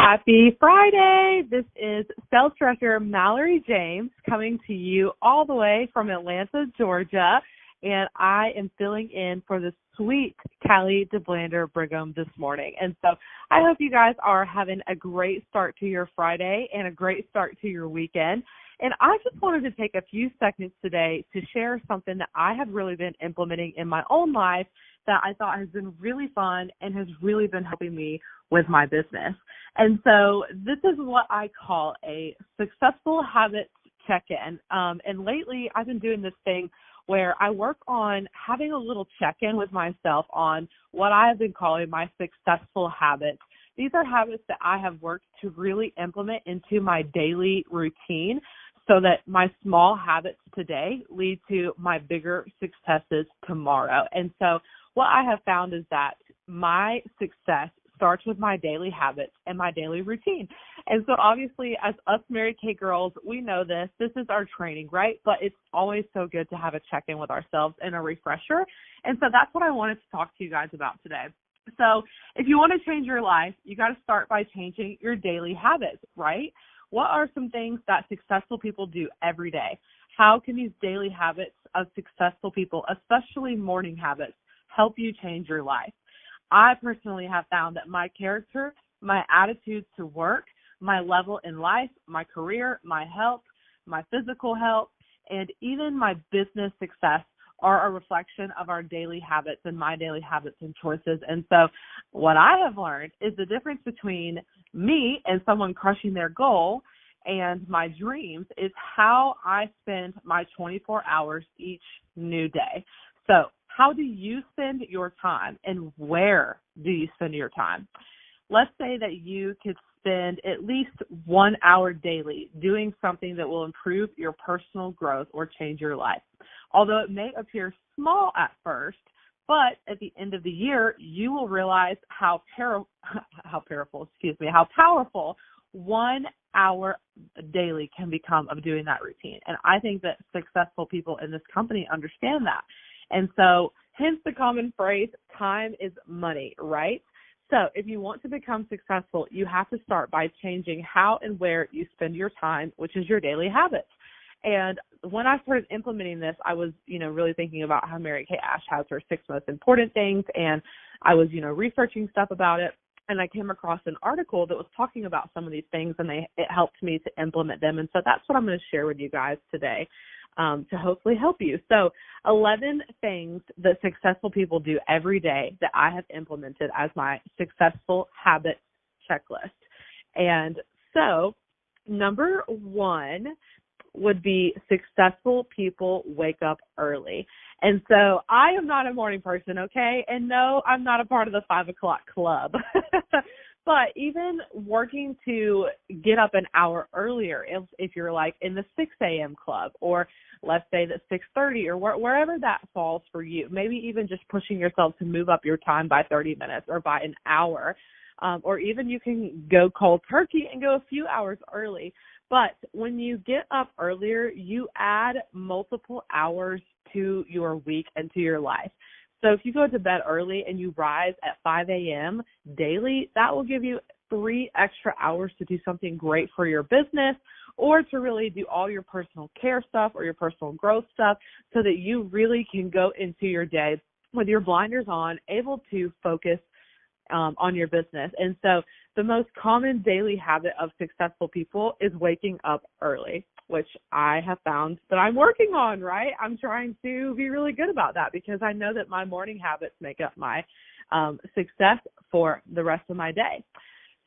Happy Friday. This is Sales Director Mallory James coming to you all the way from Atlanta, Georgia, and I am filling in for the sweet Callie DeBlander Brigham this morning. And so I hope you guys are having a great start to your Friday and a great start to your weekend. And I just wanted to take a few seconds today to share something that I have really been implementing in my own life that I thought has been really fun and has really been helping me with my business. And so this is what I call a successful habits check-in. And lately I've been doing this thing where I work on having a little check-in with myself on what I have been calling my successful habits. These are habits that I have worked to really implement into my daily routine so that my small habits today lead to my bigger successes tomorrow. And so what I have found is that my success starts with my daily habits and my daily routine. And so obviously as us Mary Kay girls, we know this. This is our training, right? But it's always so good to have a check-in with ourselves and a refresher. And so that's what I wanted to talk to you guys about today. So if you want to change your life, you got to start by changing your daily habits, right? What are some things that successful people do every day? How can these daily habits of successful people, especially morning habits, help you change your life? I personally have found that my character, my attitude to work, my level in life, my career, my health, my physical health, and even my business success are a reflection of our daily habits and my daily habits and choices. And so what I have learned is the difference between me and someone crushing their goal and my dreams is how I spend my 24 hours each new day. So how do you spend your time and where do you spend your time? Let's say that you could spend at least 1 hour daily doing something that will improve your personal growth or change your life. Although it may appear small at first, but at the end of the year, you will realize how powerful 1 hour daily can become of doing that routine. And I think that successful people in this company understand that. And so hence the common phrase, time is money, right? So if you want to become successful, you have to start by changing how and where you spend your time, which is your daily habits. And when I started implementing this, I was, really thinking about how Mary Kay Ash has her 6 most important things. And I was, researching stuff about it. And I came across an article that was talking about some of these things, and it helped me to implement them. And so that's what I'm going to share with you guys today to hopefully help you. So 11 things that successful people do every day that I have implemented as my successful habits checklist. And so number 1 would be successful people wake up early. And so I am not a morning person, okay? And no, I'm not a part of the 5 o'clock club. But even working to get up an hour earlier, if you're like in the 6 a.m. club, or let's say that 6:30 or wherever that falls for you, maybe even just pushing yourself to move up your time by 30 minutes or by an hour, or even you can go cold turkey and go a few hours early. But when you get up earlier, you add multiple hours to your week and to your life. So if you go to bed early and you rise at 5 a.m. daily, that will give you 3 extra hours to do something great for your business or to really do all your personal care stuff or your personal growth stuff so that you really can go into your day with your blinders on, able to focus on your business. And so the most common daily habit of successful people is waking up early, which I have found that I'm working on, right? I'm trying to be really good about that because I know that my morning habits make up my success for the rest of my day.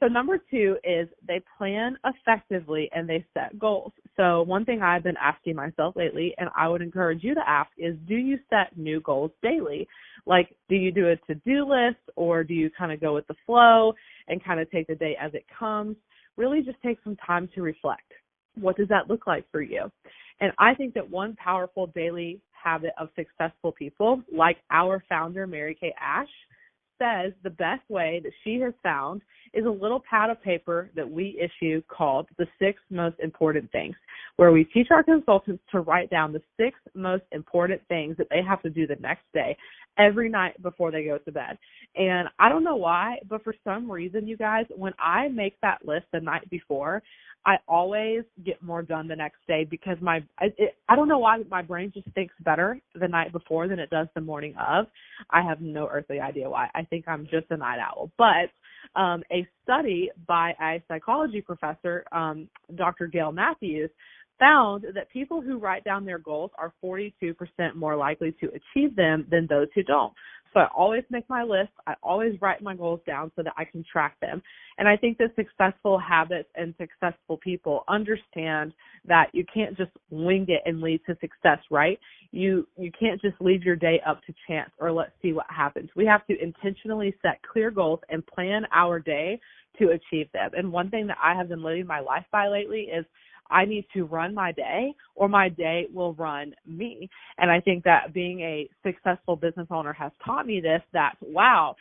So number 2 is they plan effectively and they set goals. So one thing I've been asking myself lately, and I would encourage you to ask, is do you set new goals daily? Like, do you do a to-do list or do you kind of go with the flow and kind of take the day as it comes? Really just take some time to reflect. What does that look like for you? And I think that one powerful daily habit of successful people, like our founder, Mary Kay Ash, says the best way that she has found is a little pad of paper that we issue called the 6 Most Important Things, where we teach our consultants to write down the 6 most important things that they have to do the next day, every night before they go to bed. And I don't know why, but for some reason, you guys, when I make that list the night before, I always get more done the next day because I don't know why, my brain just thinks better the night before than it does the morning of. I have no earthly idea why. I think I'm just a night owl. But a study by a psychology professor, Dr. Gail Matthews, found that people who write down their goals are 42% more likely to achieve them than those who don't. So I always make my list. I always write my goals down so that I can track them. And I think that successful habits and successful people understand that you can't just wing it and lead to success, right? You can't just leave your day up to chance or let's see what happens. We have to intentionally set clear goals and plan our day to achieve them. And one thing that I have been living my life by lately is I need to run my day or my day will run me. And I think that being a successful business owner has taught me this, that, wow,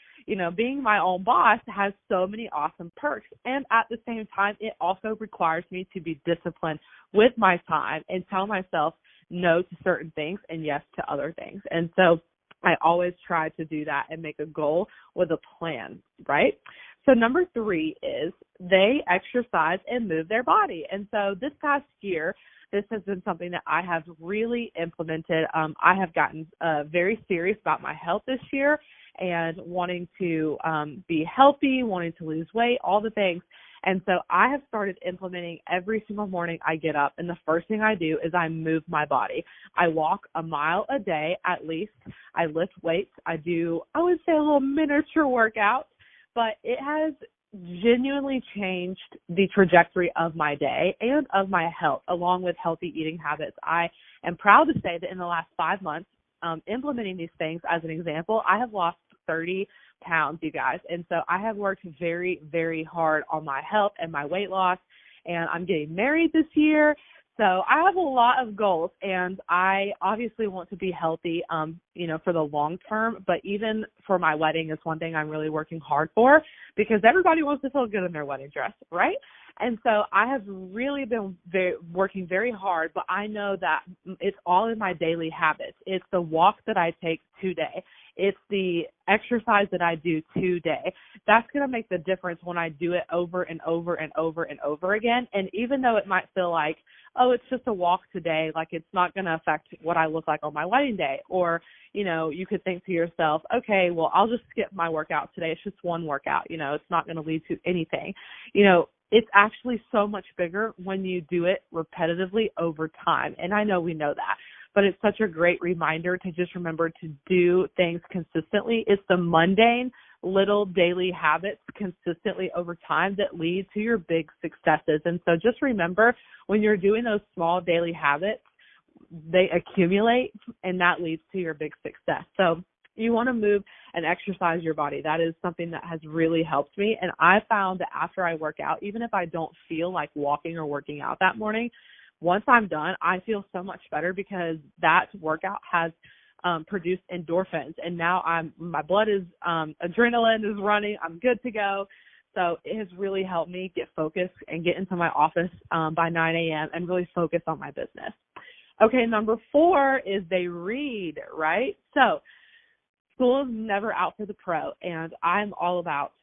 being my own boss has so many awesome perks. And at the same time, it also requires me to be disciplined with my time and tell myself no to certain things and yes to other things. And so I always try to do that and make a goal with a plan, right? So number 3 is they exercise and move their body. And so this past year, this has been something that I have really implemented. I have gotten very serious about my health this year and wanting to be healthy, wanting to lose weight, all the things. And so I have started implementing every single morning I get up, and the first thing I do is I move my body. I walk a mile a day at least. I lift weights. I do, I would say, a little miniature workout. But it has genuinely changed the trajectory of my day and of my health, along with healthy eating habits. I am proud to say that in the last 5 months, implementing these things, as an example, I have lost 30 pounds, you guys. And so I have worked very, very hard on my health and my weight loss, and I'm getting married this year. So I have a lot of goals, and I obviously want to be healthy, for the long term, but even for my wedding is one thing I'm really working hard for because everybody wants to feel good in their wedding dress, right? And so I have really been working very hard, but I know that it's all in my daily habits. It's the walk that I take today. It's the exercise that I do today. That's going to make the difference when I do it over and over and over and over again. And even though it might feel like, oh, it's just a walk today, like it's not going to affect what I look like on my wedding day. Or, you could think to yourself, okay, well, I'll just skip my workout today. It's just one workout. It's not going to lead to anything. It's actually so much bigger when you do it repetitively over time. And I know we know that, but it's such a great reminder to just remember to do things consistently. It's the mundane little daily habits consistently over time that lead to your big successes. And so just remember, when you're doing those small daily habits, they accumulate and that leads to your big success. So you want to move and exercise your body. That is something that has really helped me. And I found that after I work out, even if I don't feel like walking or working out that morning, once I'm done, I feel so much better because that workout has produced endorphins. And now my blood is, adrenaline is running. I'm good to go. So it has really helped me get focused and get into my office by 9 a.m. and really focus on my business. Okay, number 4 is they read, right? So school is never out for the pro, and I'm all about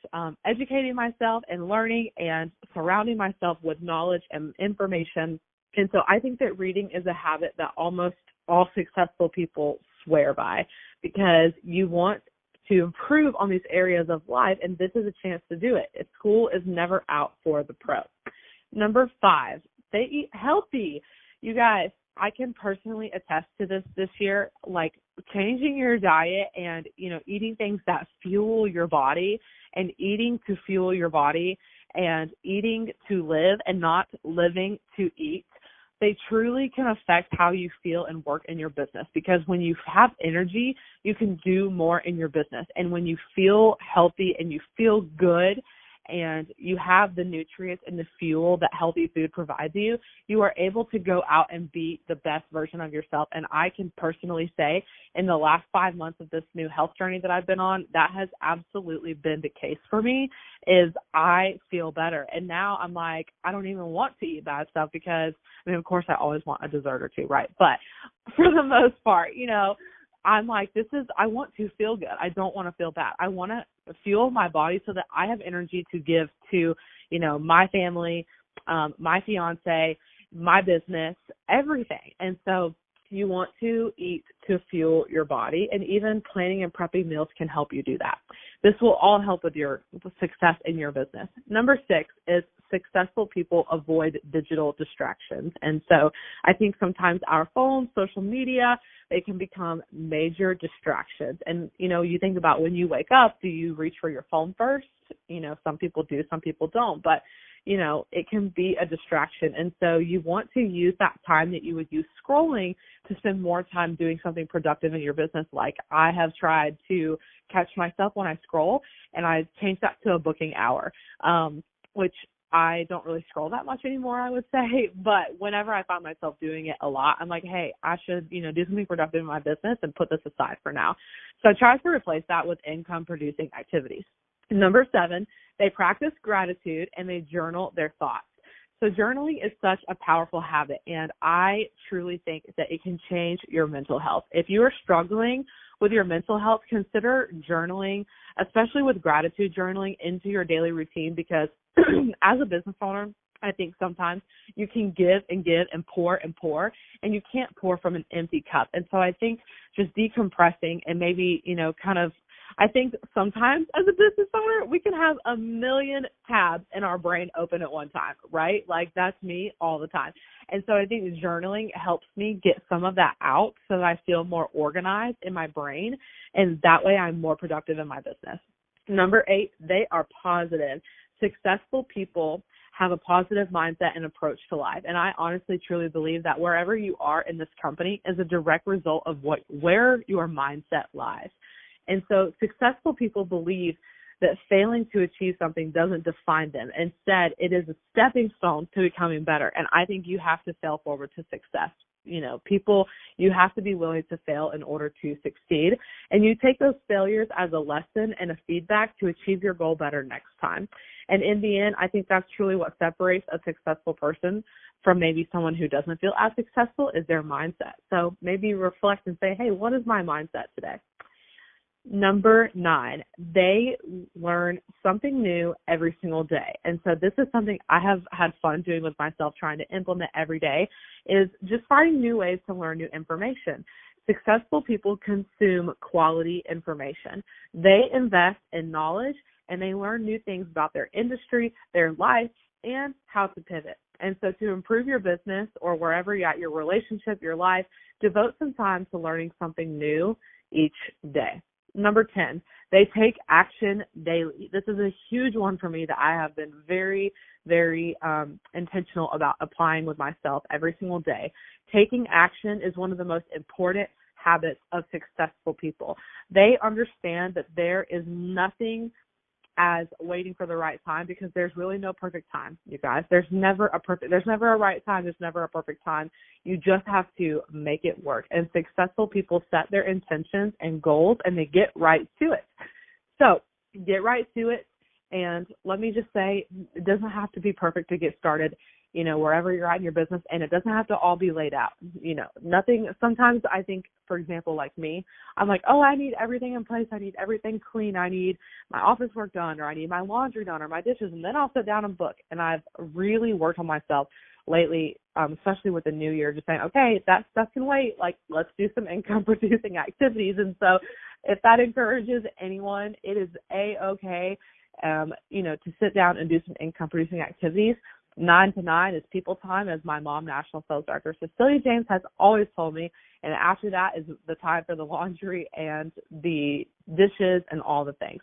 educating myself and learning and surrounding myself with knowledge and information. And so I think that reading is a habit that almost all successful people swear by because you want to improve on these areas of life, and this is a chance to do it. School is never out for the pro. Number 5, they eat healthy. You guys, I can personally attest to this year, like changing your diet and, eating things that fuel your body and eating to fuel your body and eating to live and not living to eat. They truly can affect how you feel and work in your business because when you have energy, you can do more in your business. And when you feel healthy and you feel good and you have the nutrients and the fuel that healthy food provides you, you are able to go out and be the best version of yourself. And I can personally say in the last 5 months of this new health journey that I've been on, that has absolutely been the case for me, is I feel better. And now I'm like, I don't even want to eat bad stuff because, I mean, of course I always want a dessert or two, right? But for the most part, you know, I'm like, I want to feel good. I don't want to feel bad. I want to fuel my body so that I have energy to give to, you know, my family, my fiance, my business, everything. And so you want to eat to fuel your body, and even planning and prepping meals can help you do that. This will all help with your success in your business. Number 6 is successful people avoid digital distractions. And so I think sometimes our phones, social media, they can become major distractions. And, you know, you think about when you wake up, do you reach for your phone first? You know, some people do, some people don't. But, you know, it can be a distraction. And so you want to use that time that you would use scrolling to spend more time doing something productive in your business. Like I have tried to catch myself when I scroll, and I changed that to a booking hour, which I don't really scroll that much anymore, I would say. But whenever I find myself doing it a lot, I'm like, hey, I should, you know, do something productive in my business and put this aside for now. So I try to replace that with income producing activities. Number 7, they practice gratitude and they journal their thoughts. So journaling is such a powerful habit, and I truly think that it can change your mental health. If you are struggling with your mental health, consider journaling, especially with gratitude journaling, into your daily routine, because as a business owner, I think sometimes you can give and give and pour, and you can't pour from an empty cup. And so I think just decompressing and maybe, you know, kind of, I think sometimes as a business owner, we can have a million tabs in our brain open at one time, right? Like that's me all the time. And so I think journaling helps me get some of that out so that I feel more organized in my brain. And that way I'm more productive in my business. Number 8, they are positive. Successful people have a positive mindset and approach to life. And I honestly, truly believe that wherever you are in this company is a direct result of where your mindset lies. And so successful people believe that failing to achieve something doesn't define them. Instead, it is a stepping stone to becoming better. And I think you have to fail forward to success. You know, you have to be willing to fail in order to succeed. And you take those failures as a lesson and a feedback to achieve your goal better next time. And in the end, I think that's truly what separates a successful person from maybe someone who doesn't feel as successful, is their mindset. So maybe reflect and say, hey, what is my mindset today? Number 9, they learn something new every single day. And so this is something I have had fun doing with myself, trying to implement every day, is just finding new ways to learn new information. Successful people consume quality information. They invest in knowledge, and they learn new things about their industry, their life, and how to pivot. And so to improve your business or wherever you're at, your relationship, your life, devote some time to learning something new each day. Number 10, they take action daily. This is a huge one for me that I have been very, very intentional about applying with myself every single day. Taking action is one of the most important habits of successful people. They understand that there is nothing as waiting for the right time, because there's really no perfect time, you guys. There's never a right time. There's never a perfect time. You just have to make it work. And successful people set their intentions and goals, and they get right to it. So get right to it. And let me just say, it doesn't have to be perfect to get started, you know, wherever you're at in your business, and it doesn't have to all be laid out. You know, nothing. Sometimes I think, for example, like me, I'm like, oh, I need everything in place. I need everything clean. I need my office work done, or I need my laundry done, or my dishes. And then I'll sit down and book. And I've really worked on myself lately, especially with the new year, just saying, okay, that stuff can wait. Like, let's do some income producing activities. And so if that encourages anyone, it is A-okay, you know, to sit down and do some income producing activities. 9 to 9 is people time, as my mom, National Sales Director Cecilia James, has always told me. And after that is the time for the laundry and the dishes and all the things.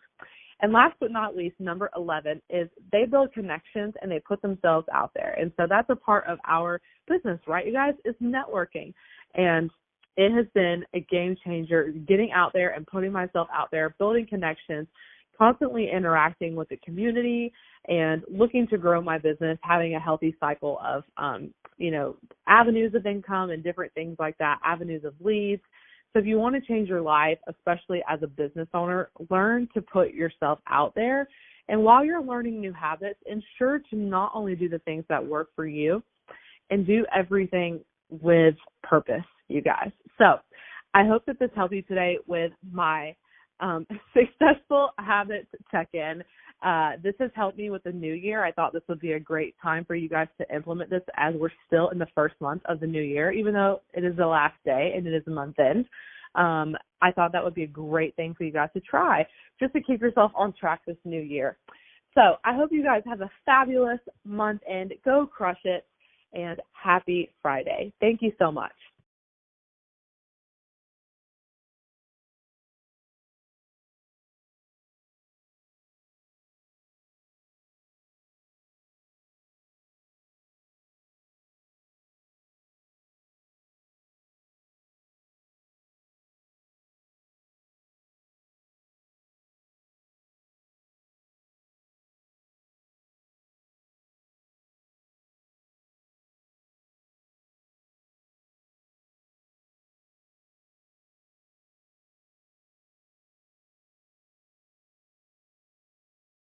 And last but not least, number 11 is they build connections and they put themselves out there. And so that's a part of our business, right, you guys? It's networking. And it has been a game changer, getting out there and putting myself out there, building connections, constantly interacting with the community and looking to grow my business, having a healthy cycle of, avenues of income and different things like that, avenues of leads. So if you want to change your life, especially as a business owner, learn to put yourself out there. And while you're learning new habits, ensure to not only do the things that work for you and do everything with purpose, you guys. So I hope that this helped you today with my successful habits check-in. This has helped me with the new year. I thought this would be a great time for you guys to implement this as we're still in the first month of the new year, even though it is the last day and it is a month end. I thought that would be a great thing for you guys to try just to keep yourself on track this new year. So I hope you guys have a fabulous month end. Go crush it, and happy Friday. Thank you so much.